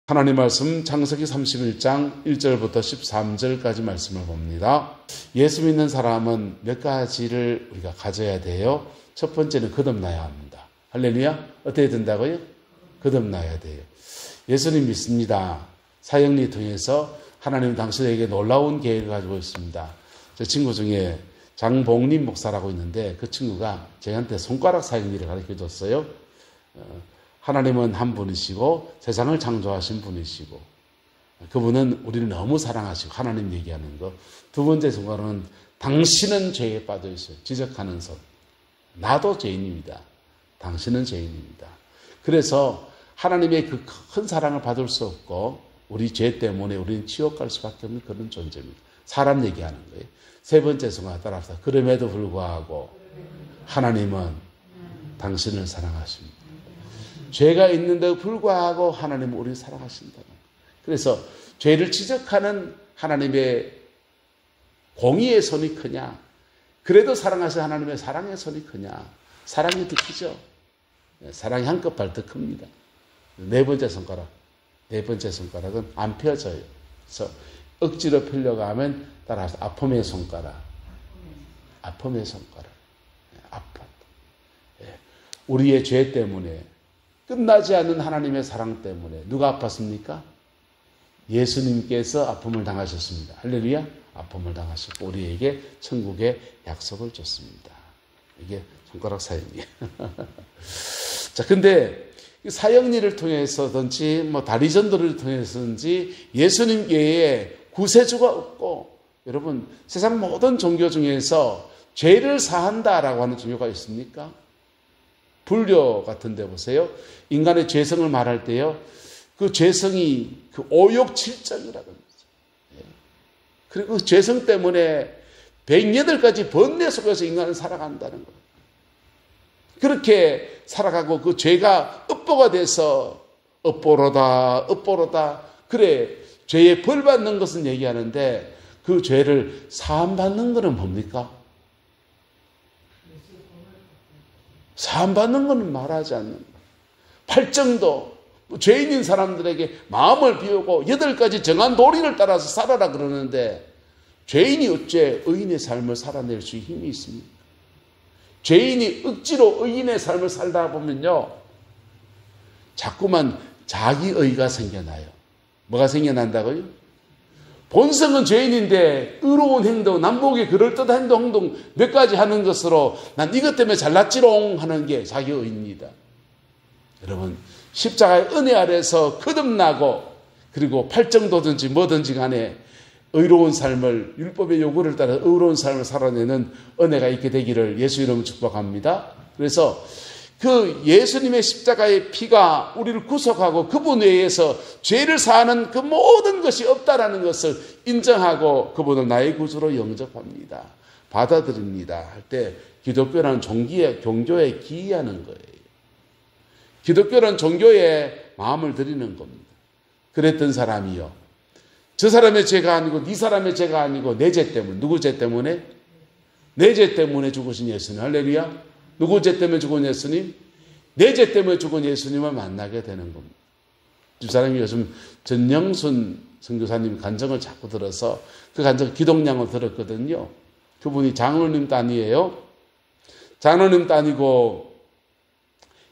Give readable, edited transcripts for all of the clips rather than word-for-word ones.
하나님 말씀 창세기 31장 1절부터 13절까지 말씀을 봅니다. 예수 믿는 사람은 몇 가지를 우리가 가져야 돼요. 첫 번째는 거듭나야 합니다. 할렐루야. 어떻게 된다고요? 거듭나야 돼요. 예수님 믿습니다. 사형리 통해서 하나님 당신에게 놀라운 계획을 가지고 있습니다. 제 친구 중에 장봉림 목사라고 있는데 그 친구가 저한테 손가락 사형리를 가르쳐줬어요. 하나님은 한 분이시고 세상을 창조하신 분이시고 그분은 우리를 너무 사랑하시고 하나님 얘기하는 거. 두 번째 손가락은 당신은 죄에 빠져 있어요. 지적하는 손. 나도 죄인입니다. 당신은 죄인입니다. 그래서 하나님의 그 큰 사랑을 받을 수 없고 우리 죄 때문에 우리는 지옥 갈 수밖에 없는 그런 존재입니다. 사람 얘기하는 거예요. 세 번째 손가락 따라서 그럼에도 불구하고 하나님은 당신을 사랑하십니다. 죄가 있는데도 불구하고 하나님은 우리를 사랑하신다. 그래서 죄를 지적하는 하나님의 공의의 손이 크냐, 그래도 사랑하신 하나님의 사랑의 손이 크냐. 사랑이 더 크죠. 사랑이 한끗발 더 큽니다. 네 번째 손가락은 안 펴져요. 그래서 억지로 펴려고 하면 따라서 아픔의 손가락. 아픔의 손가락. 아픔. 우리의 죄 때문에 끝나지 않는 하나님의 사랑 때문에 누가 아팠습니까? 예수님께서 아픔을 당하셨습니다. 할렐루야. 아픔을 당하셨고 우리에게 천국의 약속을 줬습니다. 이게 손가락 사형리. 자, 근데 사형리를 통해서든지 다리 전도를 통해서든지 예수님 외에 구세주가 없고, 여러분 세상 모든 종교 중에서 죄를 사한다라고 하는 종교가 있습니까? 불교 같은 데 보세요. 인간의 죄성을 말할 때요. 그 죄성이 그 오욕칠정이라는 거죠. 그리고 그 죄성 때문에 108가지 번뇌 속에서 인간은 살아간다는 거예요. 그렇게 살아가고 그 죄가 업보가 돼서 업보로다. 그래, 죄에 벌 받는 것은 얘기하는데 그 죄를 사함받는 것은 뭡니까? 사함받는 것은 말하지 않는 팔정도 죄인인 사람들에게 마음을 비우고 8가지 정한 도리를 따라서 살아라 그러는데 죄인이 어째 의인의 삶을 살아낼 수 힘이 있습니까? 죄인이 억지로 의인의 삶을 살다 보면요 자꾸만 자기의가 생겨나요. 뭐가 생겨난다고요? 본성은 죄인인데 의로운 행동, 남보기 그럴듯한 행동 몇 가지 하는 것으로 난 이것 때문에 잘났지롱 하는 게 자기의입니다. 여러분 십자가의 은혜 아래서 거듭나고 그리고 팔정도든지 뭐든지 간에 의로운 삶을 율법의 요구를 따라 의로운 삶을 살아내는 은혜가 있게 되기를 예수 이름으로 축복합니다. 그래서 그 예수님의 십자가의 피가 우리를 구속하고 그분 외에서 죄를 사하는 그 모든 것이 없다라는 것을 인정하고 그분을 나의 구주로 영접합니다. 받아들입니다. 할 때 기독교라는 종교에 기이하는 거예요. 기독교라는 종교에 마음을 드리는 겁니다. 그랬던 사람이요. 저 사람의 죄가 아니고 네 사람의 죄가 아니고 내 죄 때문에. 누구 죄 때문에? 내 죄 때문에 죽으신 예수님. 할렐루야. 누구 죄 때문에 죽은 예수님? 내 죄 때문에 죽은 예수님을 만나게 되는 겁니다. 집사람이 요즘 전영순 선교사님 간증을 자꾸 들어서 그 간증 기독량을 들었거든요. 그분이 장로님 딸이에요. 장로님 딸이고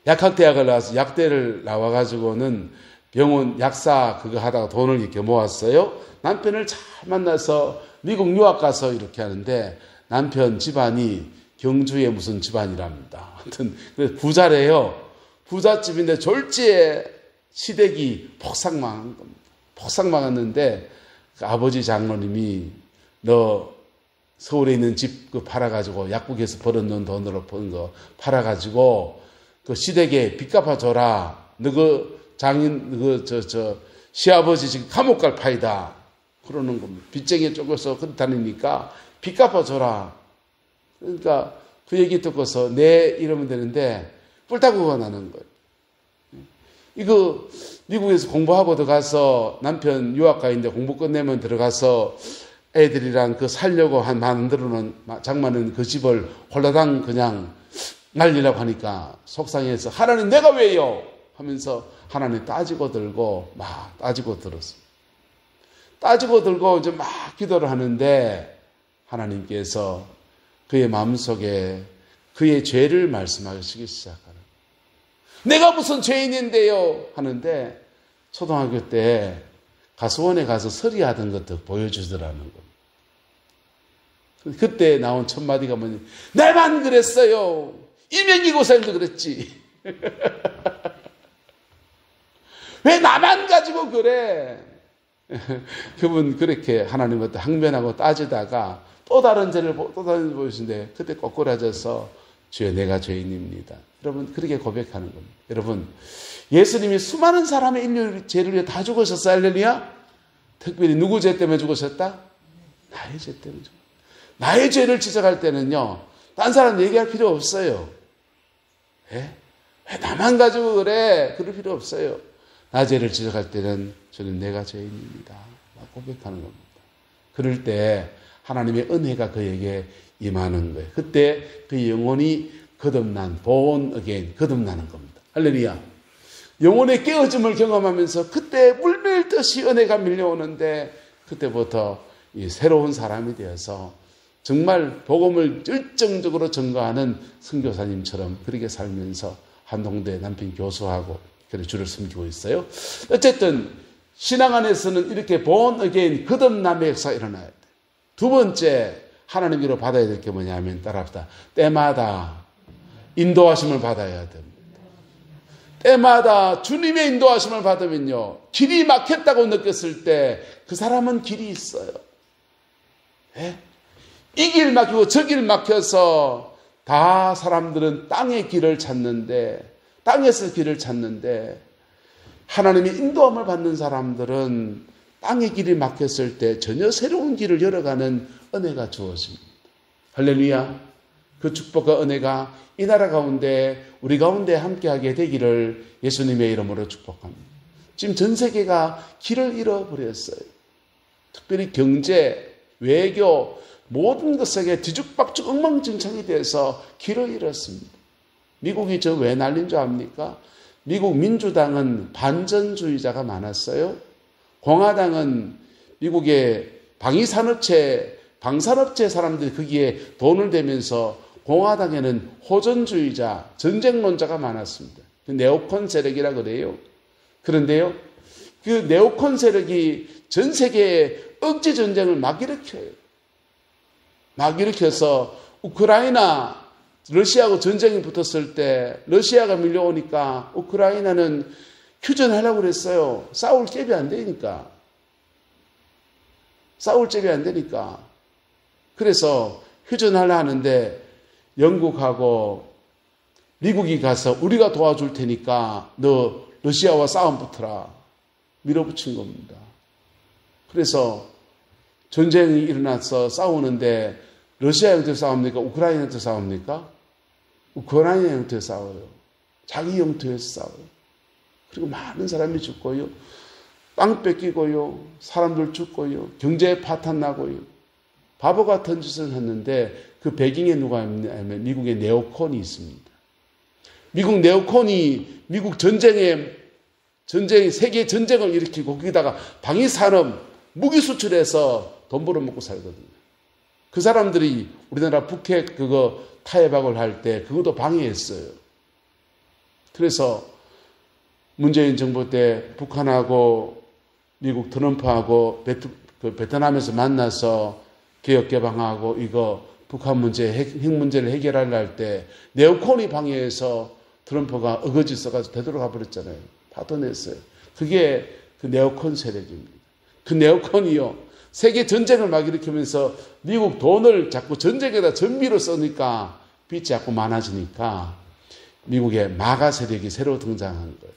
약학대학을 나와서 약대를 나와가지고는 병원 약사 그거 하다가 돈을 이렇게 모았어요. 남편을 잘 만나서 미국 유학 가서 이렇게 하는데 남편 집안이 경주의 무슨 집안이랍니다. 하여튼 부자래요. 부잣집인데 졸지에 시댁이 폭삭망한 겁니다. 폭삭망했는데 그 아버지 장로님이 너 서울에 있는 집 그 팔아가지고 약국에서 벌어놓은 돈으로 번 거 팔아가지고 그 시댁에 빚 갚아줘라. 너 그 시아버지 지금 감옥 갈 파이다. 그러는 겁니다. 빚쟁이에 쫓겨서 다니니까 빚 갚아줘라. 그러니까 그 얘기 듣고서 네 이러면 되는데 뿔타구가 나는 거예요. 이거 미국에서 공부하고 들어가서 남편 유학가 있는데 공부 끝내면 들어가서 애들이랑 그 살려고 만들어놓은 장만은 그 집을 홀라당 그냥 날리려고 하니까 속상해서 하나님 내가 왜요? 하면서 하나님 따지고 들고 막 따지고 들었어요. 따지고 들고 이제 막 기도를 하는데 하나님께서 그의 마음속에 그의 죄를 말씀하시기 시작하는, 내가 무슨 죄인인데요 하는데 초등학교 때 가수원에 가서 서리하던 것도 보여주더라는 겁니다. 그때 나온 첫 마디가 뭐냐, 내만 그랬어요. 이명기고사님도 그랬지. 왜 나만 가지고 그래? 그분 그렇게 하나님한테 항변하고 따지다가 또 다른 죄를 보시는데 그때 꼬꾸라져서 주여 내가 죄인입니다. 여러분 그렇게 고백하는 겁니다. 여러분 예수님이 수많은 사람의 죄를 위해 다 죽으셨어요. 할렐루야. 특별히 누구 죄 때문에 죽으셨다? 나의 죄 때문에 죽으셨다. 나의 죄를 지적할 때는요, 딴 사람 얘기할 필요 없어요. 왜 나만 가지고 그래? 그럴 필요 없어요. 나 죄를 지적할 때는 저는 내가 죄인입니다. 고백하는 겁니다. 그럴 때 하나님의 은혜가 그에게 임하는 거예요. 그때 그 영혼이 거듭난, born again, 거듭나는 겁니다. 할렐루야. 영혼의 깨어짐을 경험하면서 그때 물밀듯이 은혜가 밀려오는데 그때부터 이 새로운 사람이 되어서 정말 복음을 열정적으로 전가하는 선교사님처럼 그렇게 살면서 한동대 남편 교수하고 그래 주를 섬기고 있어요. 어쨌든 신앙 안에서는 이렇게 born again, 거듭남의 역사가 일어나야 돼요. 두 번째 하나님께로 받아야 될 게 뭐냐면 따라합시다. 때마다 인도하심을 받아야 됩니다. 때마다 주님의 인도하심을 받으면요, 길이 막혔다고 느꼈을 때 그 사람은 길이 있어요. 이 길 막히고 저 길 막혀서 다 사람들은 땅의 길을 찾는데, 땅에서 길을 찾는데 하나님의 인도함을 받는 사람들은 땅의 길이 막혔을 때 전혀 새로운 길을 열어가는 은혜가 주어집니다. 할렐루야. 그 축복과 은혜가 이 나라 가운데 우리 가운데 함께하게 되기를 예수님의 이름으로 축복합니다. 지금 전 세계가 길을 잃어버렸어요. 특별히 경제, 외교, 모든 것에게 뒤죽박죽 엉망진창이 돼서 길을 잃었습니다. 미국이 저 왜 난린 줄 압니까? 미국 민주당은 반전주의자가 많았어요. 공화당은 미국의 방산업체 사람들이 거기에 돈을 대면서 공화당에는 호전주의자, 전쟁론자가 많았습니다. 네오콘 세력이라 그래요. 그런데요, 그 네오콘 세력이 전 세계에 억지 전쟁을 막 일으켜요. 막 일으켜서 우크라이나, 러시아하고 전쟁이 붙었을 때 러시아가 밀려오니까 우크라이나는 휴전하려고 그랬어요. 싸울 잽이 안 되니까. 그래서 휴전하려 하는데 영국하고 미국이 가서 우리가 도와줄 테니까 너 러시아와 싸움 붙어라. 밀어붙인 겁니다. 그래서 전쟁이 일어나서 싸우는데 러시아 영토에 싸웁니까? 우크라이나 영토에 싸웁니까? 우크라이나 영토에 싸워요. 자기 영토에서 싸워요. 그리고 많은 사람이 죽고요. 땅 뺏기고요. 사람들 죽고요. 경제에 파탄 나고요. 바보 같은 짓을 했는데 그 배경에 누가 있냐면 미국의 네오콘이 있습니다. 미국 네오콘이 미국 세계 전쟁을 일으키고 거기다가 방위산업, 무기 수출해서 돈 벌어먹고 살거든요. 그 사람들이 우리나라 북핵 그거 타협박을 할 때 그것도 방해했어요. 그래서 문재인 정부 때 북한하고 미국 트럼프하고 베트남에서 만나서 개혁 개방하고 이거 북한 문제, 핵 문제를 해결하려 할 때 네오콘이 방해해서 트럼프가 어거지 써가지고 되돌아가 버렸잖아요. 파토냈어요. 그게 그 네오콘 세력입니다. 그 네오콘이요, 세계 전쟁을 막 일으키면서 미국 돈을 자꾸 전쟁에다 전비로 쓰니까 빚이 자꾸 많아지니까 미국의 마가 세력이 새로 등장한 거예요.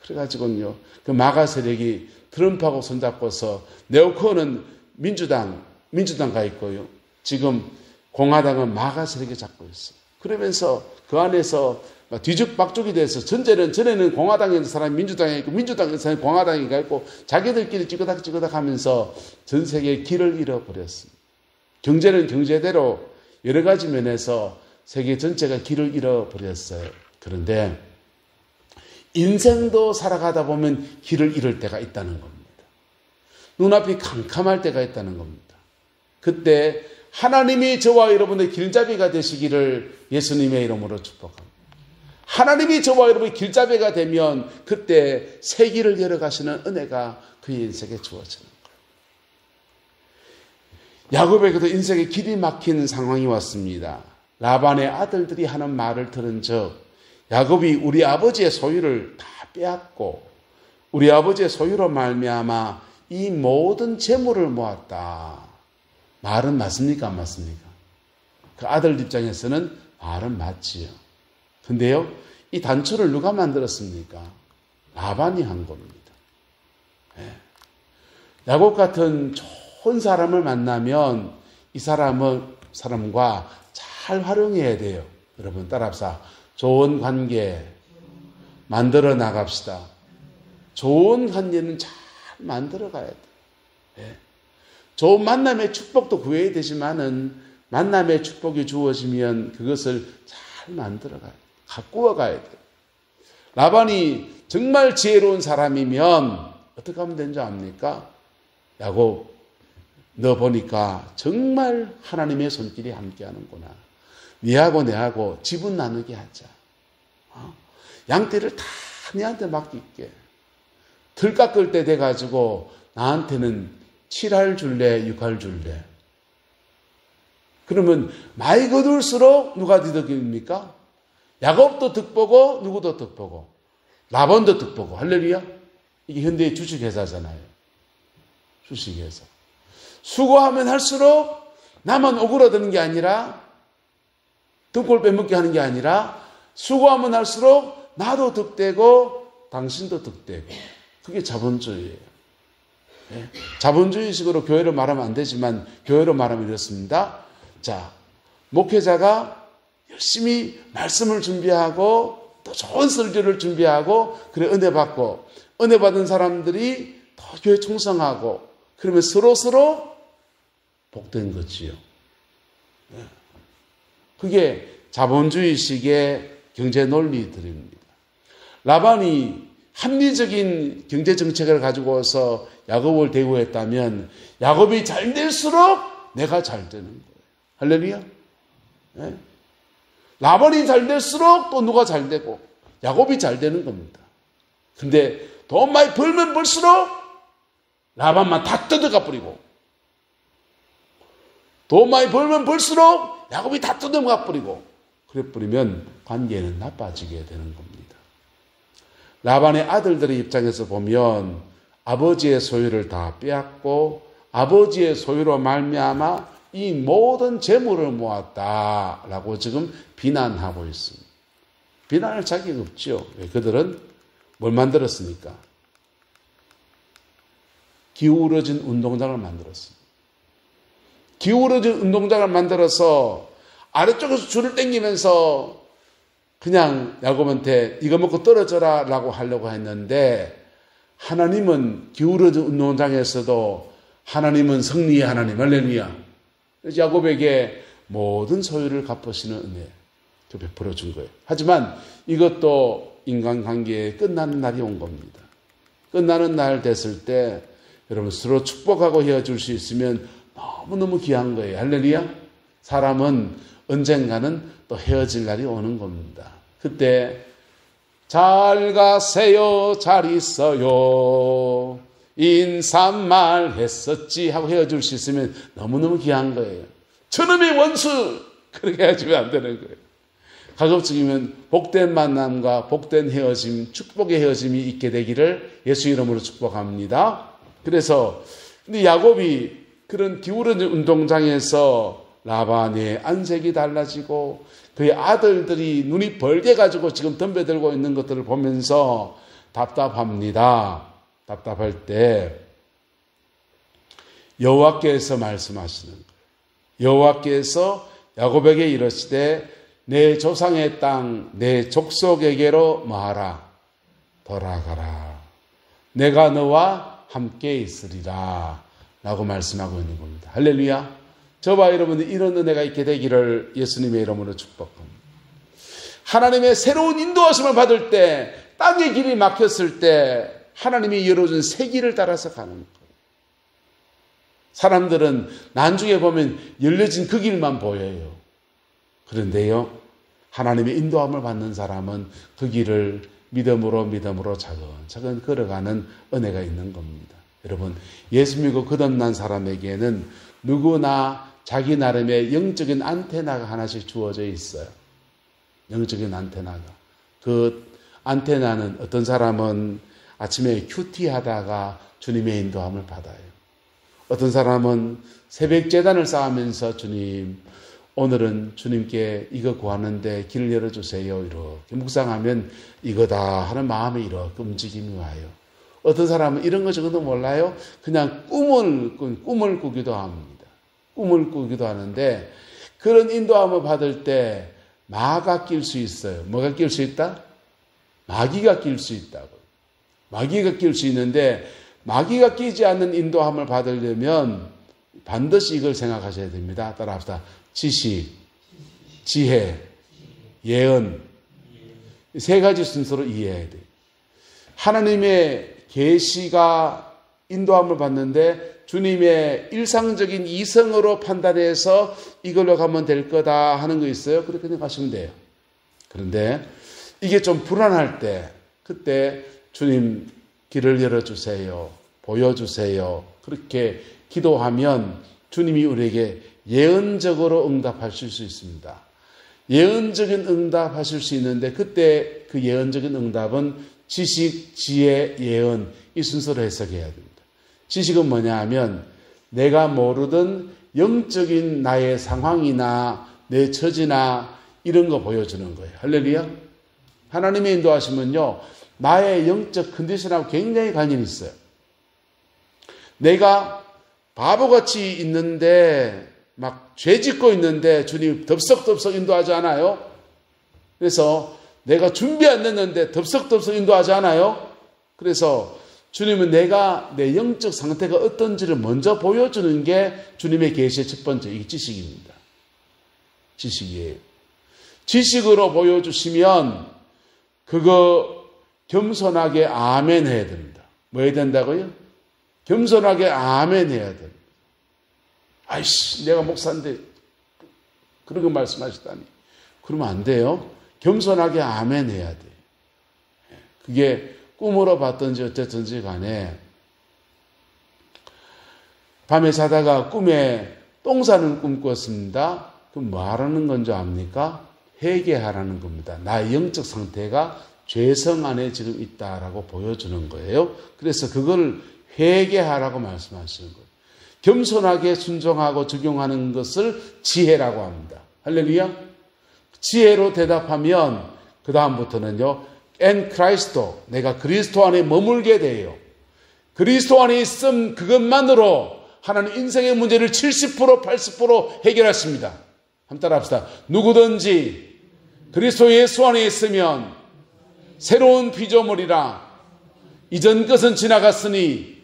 그래가지고요, 그 마가 세력이 트럼프하고 손잡고서 네오콘은 민주당 가 있고요. 지금 공화당은 마가 세력이 잡고 있어요. 그러면서 그 안에서 뒤죽박죽이 돼서 전에는 공화당에 있는 사람이 민주당에 있고 민주당에 있는 사람이 공화당에 있고 자기들끼리 찌그닥 하면서 전 세계의 길을 잃어버렸습니다. 경제는 경제대로 여러 가지 면에서 세계 전체가 길을 잃어버렸어요. 그런데 인생도 살아가다 보면 길을 잃을 때가 있다는 겁니다. 눈앞이 캄캄할 때가 있다는 겁니다. 그때 하나님이 저와 여러분의 길잡이가 되시기를 예수님의 이름으로 축복합니다. 하나님이 저와 여러분의 길잡이가 되면 그때 새 길을 열어가시는 은혜가 그의 인생에 주어지는 거예요. 야곱에게도 인생에 길이 막힌 상황이 왔습니다. 라반의 아들들이 하는 말을 들은 적 야곱이 우리 아버지의 소유를 다 빼앗고 우리 아버지의 소유로 말미암아 이 모든 재물을 모았다. 말은 맞습니까? 안 맞습니까? 그 아들 입장에서는 말은 맞지요. 근데요, 이 단초를 누가 만들었습니까? 라반이 한 겁니다. 네. 야곱 같은 좋은 사람을 만나면 이 사람과 잘 활용해야 돼요. 여러분 따라합시다. 좋은 관계 만들어 나갑시다. 좋은 관계는 잘 만들어 가야 돼요. 네. 좋은 만남의 축복도 구해야 되지만은 만남의 축복이 주어지면 그것을 잘 만들어 가야 돼요. 가꾸어 가야 돼요. 라반이 정말 지혜로운 사람이면 어떻게 하면 되는 줄 압니까? 야곱, 너 보니까 정말 하나님의 손길이 함께 하는구나. 니하고 내하고 지분 나누게 하자. 양떼를 다 니한테 맡길게. 들 깎을 때 돼가지고 나한테는 7할 줄래, 6할 줄래. 그러면 많이 거둘수록 누가 득입니까? 야곱도 득보고 누구도 득보고 라반도 득보고. 할렐루야. 이게 현대의 주식회사잖아요. 주식회사. 수고하면 할수록 나만 오그라드는 게 아니라 등골 빼먹게 하는 게 아니라 수고하면 할수록 나도 득되고 당신도 득되고. 그게 자본주의예요. 네? 자본주의식으로 교회로 말하면 안 되지만 교회로 말하면 이렇습니다. 자, 목회자가 열심히 말씀을 준비하고 또 좋은 설교를 준비하고 그래 은혜 받고 은혜 받은 사람들이 더 교회 충성하고 그러면 서로 복된 거지요. 네. 그게 자본주의식의 경제 논리들입니다. 라반이 합리적인 경제 정책을 가지고 와서 야곱을 대우했다면 야곱이 잘 될수록 내가 잘 되는 거예요. 할렐루야. 네? 라반이 잘 될수록 또 누가 잘 되고 야곱이 잘 되는 겁니다. 근데 돈 많이 벌면 벌수록 라반만 다 뜯어가 버리고 돈 많이 벌면 벌수록 야곱이 다 뜯어가 버리고 그래 버리면 관계는 나빠지게 되는 겁니다. 라반의 아들들의 입장에서 보면 아버지의 소유를 다 빼앗고 아버지의 소유로 말미암아 이 모든 재물을 모았다라고 지금 비난하고 있습니다. 비난할 자격이 없죠. 그들은 뭘 만들었습니까? 기울어진 운동장을 만들었습니다. 기울어진 운동장을 만들어서 아래쪽에서 줄을 당기면서 그냥 야곱한테 이거 먹고 떨어져라 라고 하려고 했는데 하나님은 기울어진 운동장에서도 하나님은 승리의 하나님. 할렐루야. 그래서 야곱에게 모든 소유를 갚으시는 은혜 베풀어 준 거예요. 하지만 이것도 인간관계에 끝나는 날이 온 겁니다. 끝나는 날 됐을 때 여러분 서로 축복하고 헤어질 수 있으면 너무너무 귀한 거예요. 할렐루야. 사람은 언젠가는 또 헤어질 날이 오는 겁니다. 그때 잘 가세요, 잘 있어요, 인사말 했었지 하고 헤어질 수 있으면 너무너무 귀한 거예요. 저놈의 원수 그렇게 헤어지면 안 되는 거예요. 가급적이면 복된 만남과 복된 헤어짐, 축복의 헤어짐이 있게 되기를 예수 이름으로 축복합니다. 그래서 근데 야곱이 그런 기울어진 운동장에서 라반의 안색이 달라지고 그의 아들들이 눈이 벌게 가지고 지금 덤벼들고 있는 것들을 보면서 답답합니다. 답답할 때 여호와께서 말씀하시는 거예요. 여호와께서 야곱에게 이르시되 내 조상의 땅, 내 족속에게로 뭐하라? 돌아가라. 내가 너와 함께 있으리라 라고 말씀하고 있는 겁니다. 할렐루야. 저와 여러분들 이런 은혜가 있게 되기를 예수님의 이름으로 축복합니다. 하나님의 새로운 인도하심을 받을 때 땅의 길이 막혔을 때 하나님이 열어준 새 길을 따라서 가는 거예요. 사람들은 나중에 보면 열려진 그 길만 보여요. 그런데요, 하나님의 인도함을 받는 사람은 그 길을 믿음으로 차근차근 걸어가는 은혜가 있는 겁니다. 여러분, 예수 믿고 거듭난 사람에게는 누구나 자기 나름의 영적인 안테나가 하나씩 주어져 있어요. 영적인 안테나가. 그 안테나는 어떤 사람은 아침에 큐티 하다가 주님의 인도함을 받아요. 어떤 사람은 새벽 제단을 쌓으면서 주님, 오늘은 주님께 이거 구하는데 길을 열어주세요. 이렇게 묵상하면 이거다 하는 마음에 이렇게 움직임이 와요. 어떤 사람은 이런 거 저것도 몰라요. 그냥 꿈을 꾸기도 합니다. 꿈을 꾸기도 하는데 그런 인도함을 받을 때 마가 낄 수 있어요. 뭐가 낄 수 있다? 마귀가 낄 수 있다고. 마귀가 낄 수 있는데 마귀가 끼지 않는 인도함을 받으려면 반드시 이걸 생각하셔야 됩니다. 따라합시다. 지식, 지혜, 예언. 세 가지 순서로 이해해야 돼요. 하나님의 계시가 인도함을 받는데 주님의 일상적인 이성으로 판단해서 이걸로 가면 될 거다 하는 거 있어요. 그렇게 생각하시면 돼요. 그런데 이게 좀 불안할 때 그때 주님 길을 열어주세요. 보여주세요. 그렇게 기도하면 주님이 우리에게 예언적으로 응답하실 수 있습니다. 예언적인 응답하실 수 있는데 그때 그 예언적인 응답은 지식, 지혜, 예언 이 순서로 해석해야 됩니다. 지식은 뭐냐 하면 내가 모르던 영적인 나의 상황이나 내 처지나 이런 거 보여주는 거예요. 할렐루야. 하나님의 인도하시면요. 나의 영적 컨디션하고 굉장히 관련이 있어요. 내가 바보같이 있는데 막 죄 짓고 있는데 주님 덥석덥석 인도하지 않아요? 그래서 내가 준비 안 됐는데 덥석덥석 인도하지 않아요? 그래서 주님은 내가 내 영적 상태가 어떤지를 먼저 보여주는 게 주님의 계시의 첫 번째 이게 지식입니다. 지식이에요. 지식으로 보여주시면 그거 겸손하게 아멘 해야 됩니다. 뭐 해야 된다고요? 겸손하게 아멘 해야 됩니다. 아이씨, 내가 목사인데 그런 거 말씀하시다니. 그러면 안 돼요. 겸손하게 아멘 해야 돼요. 그게 꿈으로 봤든지 어쨌든지 간에 밤에 자다가 꿈에 똥 싸는 꿈 꿨습니다. 그럼 뭐 하라는 건지 압니까? 회개하라는 겁니다. 나의 영적 상태가 죄성 안에 지금 있다라고 보여주는 거예요. 그래서 그걸 회개하라고 말씀하시는 거예요. 겸손하게 순종하고 적용하는 것을 지혜라고 합니다. 할렐루야. 지혜로 대답하면 그 다음부터는요. 엔 크라이스토, 내가 그리스도 안에 머물게 돼요. 그리스도 안에 있음 그것만으로 하나님 인생의 문제를 70% 80% 해결하십니다. 한번 따라합시다. 누구든지 그리스도 예수 안에 있으면 새로운 피조물이라 이전 것은 지나갔으니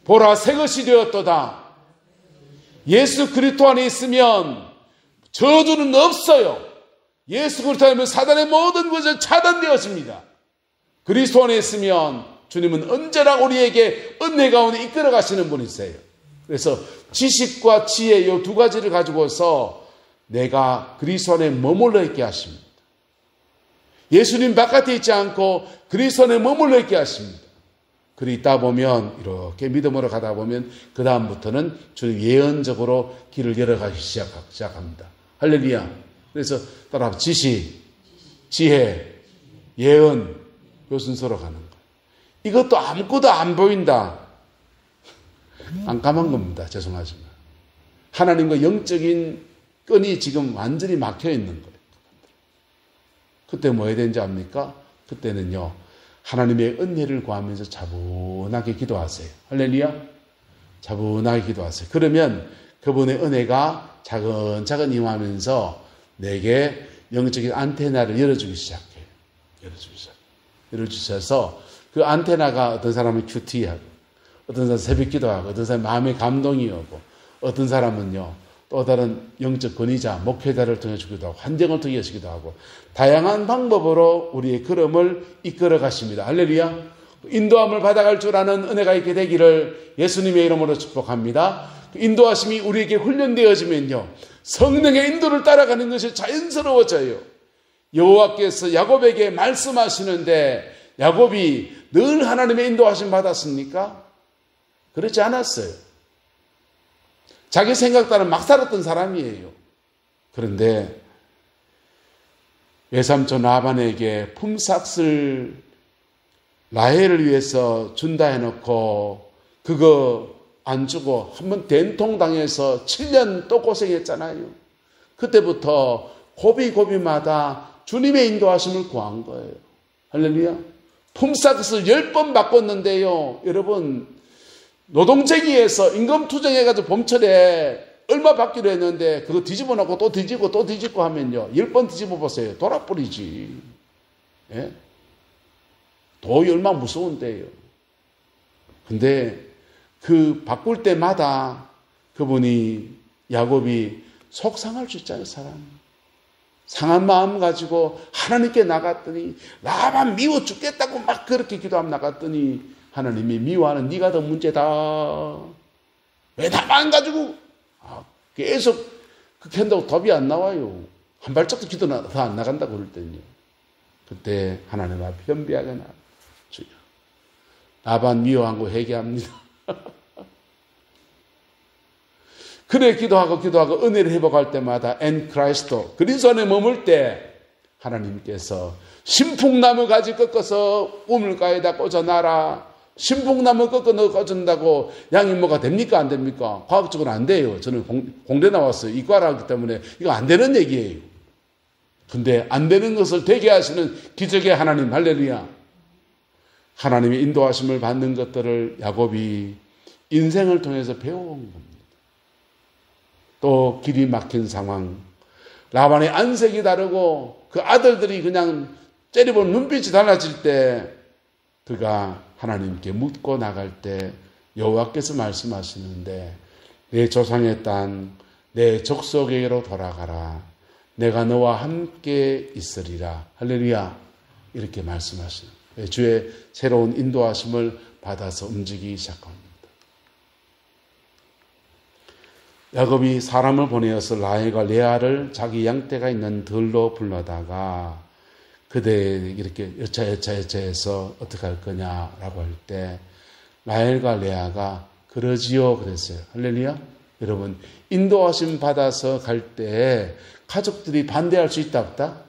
보라 새 것이 되었도다. 예수 그리스도 안에 있으면 저주는 없어요. 예수 그리스도 안에 있으면 사단의 모든 것은 차단되어집니다. 그리스도 안에 있으면 주님은 언제나 우리에게 은혜 가운데 이끌어 가시는 분이세요. 그래서 지식과 지혜 이 두 가지를 가지고서 내가 그리스도 안에 머물러 있게 하십니다. 예수님 바깥에 있지 않고 그리스도 안에 머물러 있게 하십니다. 그리 있다 보면 이렇게 믿음으로 가다 보면 그 다음부터는 주님 예언적으로 길을 열어가기 시작합니다. 할렐루야. 그래서 따라 지식, 지혜, 예언 요 순서로 가는 거예요. 이것도 아무것도 안 보인다. 깜깜한 겁니다. 죄송하지만. 하나님과 영적인 끈이 지금 완전히 막혀 있는 거예요. 그때 뭐 해야 되는지 압니까? 그때는요. 하나님의 은혜를 구하면서 차분하게 기도하세요. 할렐루야. 차분하게 기도하세요. 그러면 그분의 은혜가 차근차근 임하면서 내게 영적인 안테나를 열어주기 시작해요. 열어주셔서 그 안테나가 어떤 사람은 큐티하고 어떤 사람은 새벽 기도하고 어떤 사람은 마음의 감동이 오고 어떤 사람은요 또 다른 영적 권위자, 목회자를 통해 주기도 하고 환경을 통해 주기도 하고 다양한 방법으로 우리의 걸음을 이끌어 가십니다. 할렐루야. 인도함을 받아갈 줄 아는 은혜가 있게 되기를 예수님의 이름으로 축복합니다. 인도하심이 우리에게 훈련되어지면요, 성령의 인도를 따라가는 것이 자연스러워져요. 여호와께서 야곱에게 말씀하시는데 야곱이 늘 하나님의 인도하심 받았습니까? 그렇지 않았어요. 자기 생각 따라 막 살았던 사람이에요. 그런데 외삼촌 라반에게 품삯을 라헬을 위해서 준다 해놓고 그거 안 주고 한번 된통당해서 7년 또 고생했잖아요. 그때부터 고비고비마다 주님의 인도하심을 구한 거예요. 할렐루야. 품삯을 10번 바꿨는데요. 여러분, 노동쟁이에서 임금 투정해가지고 봄철에 얼마 받기로 했는데 그거 뒤집어 놓고 또 뒤집고 또 뒤집고 하면요, 10번 뒤집어 보세요. 돌아버리지. 예? 돈이 얼마나 무서운데요. 근데 그 바꿀 때마다 그분이 야곱이 속상할 수 있잖아요. 사람 상한 마음 가지고 하나님께 나갔더니 라반 미워 죽겠다고 막 그렇게 기도하면 나갔더니 하나님이 미워하는 네가 더 문제다. 왜 나만 가지고 계속 그렇게 한다고 답이 안 나와요. 한 발짝도 기도 더 안 나간다고 그럴 때는요. 그때 하나님 앞에 변비하게 나 주여, 라반 미워한 거 회개합니다. 그래 기도하고 은혜를 회복할 때마다 엔크라이스토 그리스도 안에 머물 때 하나님께서 신풍나무 가지 꺾어서 우물가에다 꽂아놔라. 신풍나무 꺾어 넣어 꽂은다고 양이 뭐가 됩니까? 안 됩니까? 과학적으로 안 돼요. 저는 공대 나왔어요. 이과를 하기 때문에 이거 안 되는 얘기예요. 근데 안 되는 것을 되게 하시는 기적의 하나님, 할렐루야. 하나님의 인도하심을 받는 것들을 야곱이 인생을 통해서 배워온 겁니다. 또 길이 막힌 상황, 라반의 안색이 다르고 그 아들들이 그냥 째려본 눈빛이 달라질 때 그가 하나님께 묻고 나갈 때 여호와께서 말씀하시는데 내 조상의 땅, 내 족속에게로 돌아가라. 내가 너와 함께 있으리라. 할렐루야. 이렇게 말씀하시는 주의 새로운 인도하심을 받아서 움직이기 시작합니다. 야곱이 사람을 보내어서 라헬과 레아를 자기 양떼가 있는 들로 불러다가 그대 이렇게 여차해서 어떻게 할 거냐라고 할 때 라헬과 레아가 그러지요 그랬어요. 할렐루야. 여러분, 인도하심 받아서 갈 때 가족들이 반대할 수 있다 없다?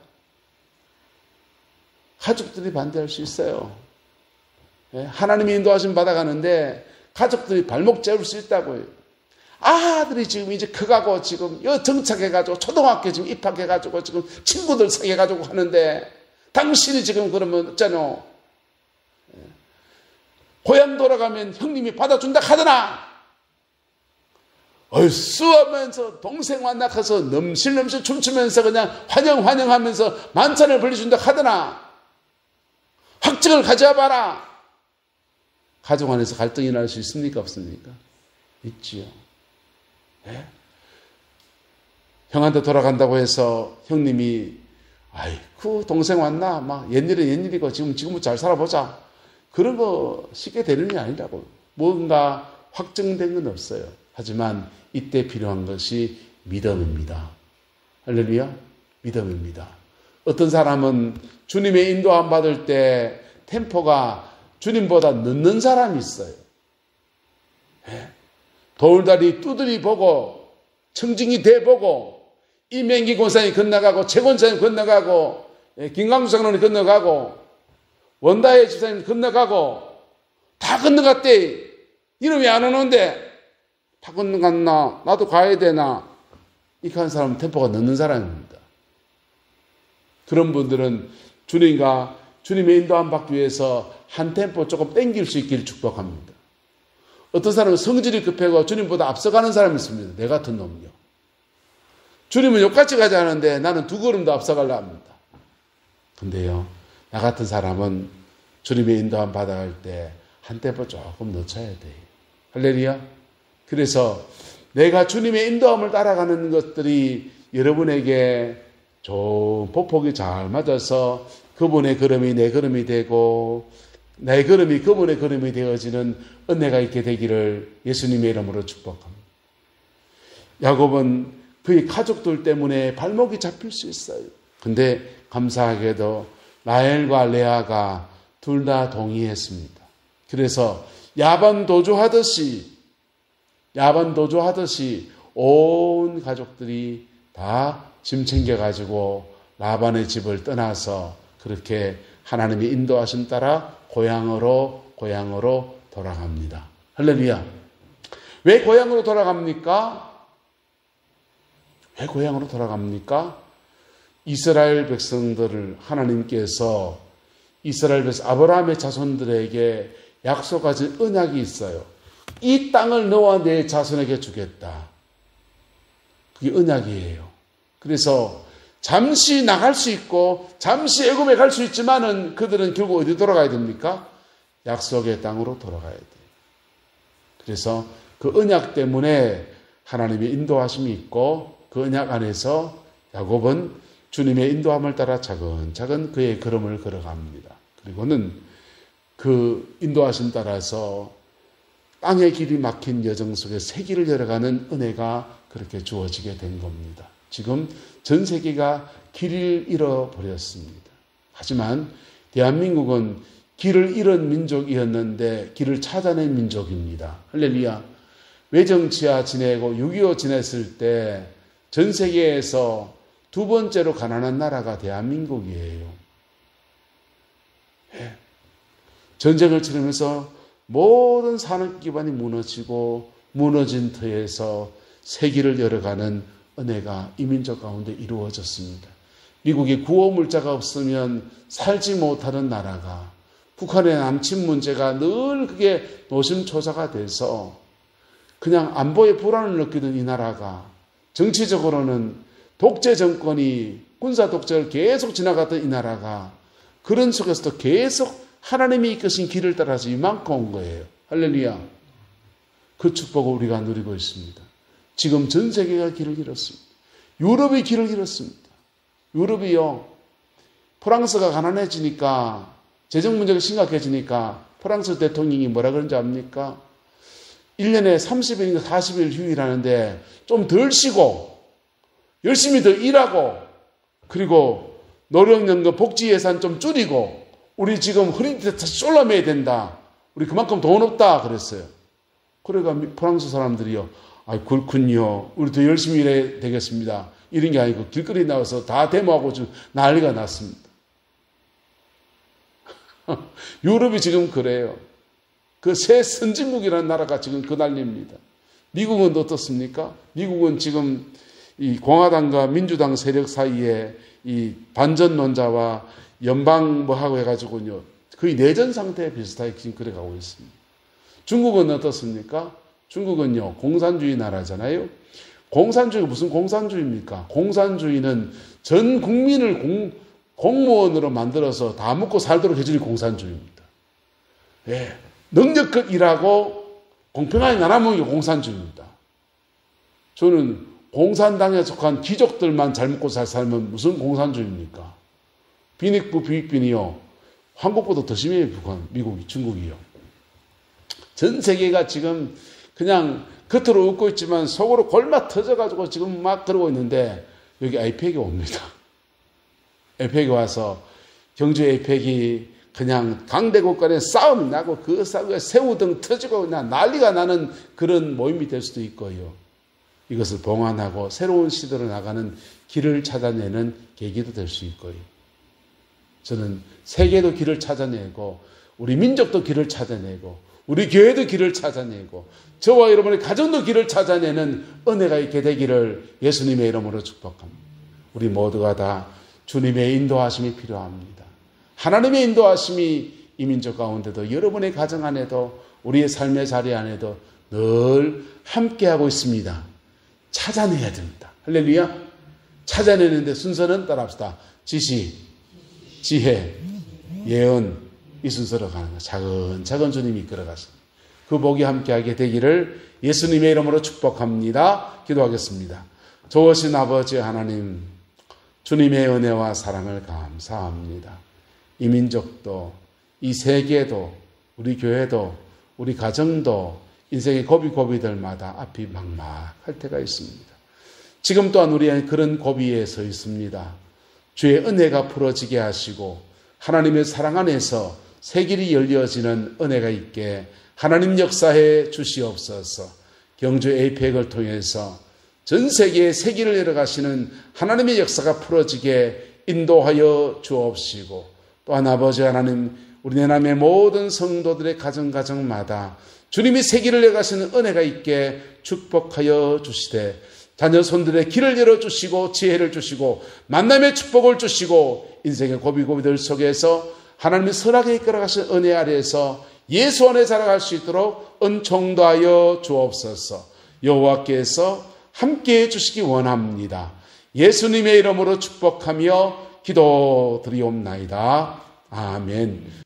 가족들이 반대할 수 있어요. 하나님이 인도하심 받아가는데 가족들이 발목 잡을 수 있다고요. 아들이 지금 이제 커가고 지금 정착해가지고 초등학교 지금 입학해가지고 지금 친구들 사귀어가지고 하는데 당신이 지금 그러면 어쩌노? 고향 돌아가면 형님이 받아준다 하더나? 얼쑤 하면서 동생 만나서 넘실넘실 춤추면서 그냥 환영하면서 만찬을 벌려준다 하더나? 확증을 가져와봐라. 가족 안에서 갈등이 날 수 있습니까? 없습니까? 있지요. 네? 형한테 돌아간다고 해서 형님이 아이고 동생 왔나? 막 옛일은 옛일이고 지금은 잘 살아보자. 그런 거 쉽게 되는 게 아니라고. 뭔가 확정된 건 없어요. 하지만 이때 필요한 것이 믿음입니다. 할렐루야. 믿음입니다. 어떤 사람은 주님의 인도함 받을 때 템포가 주님보다 늦는 사람이 있어요. 네? 돌다리 두드리 보고 청징이 대보고 이맹기 권사님 건너가고 최 권사님 건너가고 김강수 장로님 건너가고 원다혜 집사님 건너가고 다 건너갔대. 이놈이 안 오는데 다 건너갔나? 나도 가야 되나? 이렇게 하는 사람은 템포가 늦는 사람입니다. 그런 분들은 주님의 인도함 받기 위해서 한 템포 조금 땡길 수 있기를 축복합니다. 어떤 사람은 성질이 급하고 주님보다 앞서가는 사람이 있습니다. 내 같은 놈이요. 주님은 욕같이 가지 않은데 나는 두 걸음 더 앞서가려 합니다. 근데요, 나 같은 사람은 주님의 인도함 받아갈 때 한 템포 조금 늦춰야 돼요. 할렐루야. 그래서 내가 주님의 인도함을 따라가는 것들이 여러분에게 좋은 보폭이 잘 맞아서 그분의 걸음이 내 걸음이 되고 내 걸음이 그분의 걸음이 되어지는 은혜가 있게 되기를 예수님의 이름으로 축복합니다. 야곱은 그의 가족들 때문에 발목이 잡힐 수 있어요. 근데 감사하게도 라헬과 레아가 둘 다 동의했습니다. 그래서 야반 도주하듯이 온 가족들이 다 짐 챙겨가지고 라반의 집을 떠나서 그렇게 하나님의 인도하심 따라 고향으로 돌아갑니다. 할렐루야. 왜 고향으로 돌아갑니까? 이스라엘 백성들을 하나님께서 이스라엘 백성 아브라함의 자손들에게 약속하신 언약이 있어요. 이 땅을 너와 내 자손에게 주겠다. 그게 언약이에요. 그래서 잠시 나갈 수 있고 잠시 애굽에 갈 수 있지만은 그들은 결국 어디 돌아가야 됩니까? 약속의 땅으로 돌아가야 돼요. 그래서 그 언약 때문에 하나님의 인도하심이 있고 그 언약 안에서 야곱은 주님의 인도함을 따라 차근차근 그의 걸음을 걸어갑니다. 그리고는 그 인도하심 따라서 땅의 길이 막힌 여정 속에 새 길을 열어가는 은혜가 그렇게 주어지게 된 겁니다. 지금 전 세계가 길을 잃어버렸습니다. 하지만 대한민국은 길을 잃은 민족이었는데 길을 찾아낸 민족입니다. 할렐루야. 외정치하 지내고 6.25 지냈을 때 전 세계에서 두 번째로 가난한 나라가 대한민국이에요. 전쟁을 치르면서 모든 산업기반이 무너지고 무너진 터에서 새 길을 열어가는 은혜가 이 민족 가운데 이루어졌습니다. 미국이 구호물자가 없으면 살지 못하는 나라가 북한의 남침 문제가 늘 그게 노심초사가 돼서 그냥 안보에 불안을 느끼는 이 나라가 정치적으로는 독재 정권이 군사 독재를 계속 지나갔던 이 나라가 그런 속에서도 계속 하나님이 이끄신 길을 따라서 이만큼 온 거예요. 할렐루야. 그 축복을 우리가 누리고 있습니다. 지금 전 세계가 길을 잃었습니다. 유럽이 길을 잃었습니다. 유럽이요. 프랑스가 가난해지니까 재정 문제가 심각해지니까 프랑스 대통령이 뭐라 그런지 압니까? 1년에 30일인가 40일 휴일하는데 좀 덜 쉬고 열심히 더 일하고 그리고 노령연금 복지 예산 좀 줄이고 우리 지금 허리띠 다시 쫄라매야 된다. 우리 그만큼 돈 없다 그랬어요. 그러니까 프랑스 사람들이요. 아, 그렇군요. 우리 더 열심히 일해야 되겠습니다. 이런 게 아니고 길거리 나와서 다 데모하고 지금 난리가 났습니다. 유럽이 지금 그래요. 그 새 선진국이라는 나라가 지금 그 난리입니다. 미국은 어떻습니까? 미국은 지금 이 공화당과 민주당 세력 사이에 이 반전론자와 연방 뭐하고 해가지고요. 거의 내전 상태에 비슷하게 지금 그래가고 있습니다. 중국은 어떻습니까? 중국은요, 공산주의 나라잖아요. 공산주의가 무슨 공산주의입니까? 공산주의는 전 국민을 공무원으로 만들어서 다 먹고 살도록 해주는 공산주의입니다. 예. 능력껏 일하고 공평하게 나눠먹는 게 공산주의입니다. 저는 공산당에 속한 귀족들만 잘 먹고 잘 살면 무슨 공산주의입니까? 빈익부 빈익빈이요. 한국보다 더 심해요. 미국이, 중국이요. 전 세계가 지금 그냥 겉으로 웃고 있지만 속으로 골마 터져가지고 지금 막 그러고 있는데 여기 아이팩이 옵니다. 아이팩이 와서 경주 아이팩이 그냥 강대국 간에 싸움이 나고 그 싸움에 새우등 터지고 그냥 난리가 나는 그런 모임이 될 수도 있고요. 이것을 봉안하고 새로운 시대로 나가는 길을 찾아내는 계기도 될 수 있고요. 저는 세계도 길을 찾아내고 우리 민족도 길을 찾아내고 우리 교회도 길을 찾아내고 저와 여러분의 가정도 길을 찾아내는 은혜가 있게 되기를 예수님의 이름으로 축복합니다. 우리 모두가 다 주님의 인도하심이 필요합니다. 하나님의 인도하심이 이 민족 가운데도 여러분의 가정 안에도 우리의 삶의 자리 안에도 늘 함께하고 있습니다. 찾아내야 됩니다. 할렐루야. 찾아내는데 순서는 따라합시다. 지시, 지혜, 예언 이 순서로 가는 거예요. 차근차근 주님이 이끌어가십니다. 그 복이 함께하게 되기를 예수님의 이름으로 축복합니다. 기도하겠습니다. 좋으신 아버지 하나님, 주님의 은혜와 사랑을 감사합니다. 이 민족도, 이 세계도, 우리 교회도, 우리 가정도 인생의 고비고비들마다 앞이 막막할 때가 있습니다. 지금 또한 우리는 그런 고비에 서 있습니다. 주의 은혜가 풀어지게 하시고 하나님의 사랑 안에서 새 길이 열려지는 은혜가 있게 하나님 역사해 주시옵소서. 경주 에이펙을 통해서 전 세계에 새 길을 열어가시는 하나님의 역사가 풀어지게 인도하여 주옵시고, 또한 아버지 하나님, 우리 내남의 모든 성도들의 가정마다 주님이 새 길을 열어가시는 은혜가 있게 축복하여 주시되, 자녀 손들의 길을 열어주시고 지혜를 주시고 만남의 축복을 주시고 인생의 고비고비들 속에서 하나님의 선하게 이끌어가신 은혜 아래에서 예수 안에 자라갈 수 있도록 은총도하여 주옵소서. 여호와께서 함께해 주시기 원합니다. 예수님의 이름으로 축복하며 기도드리옵나이다. 아멘.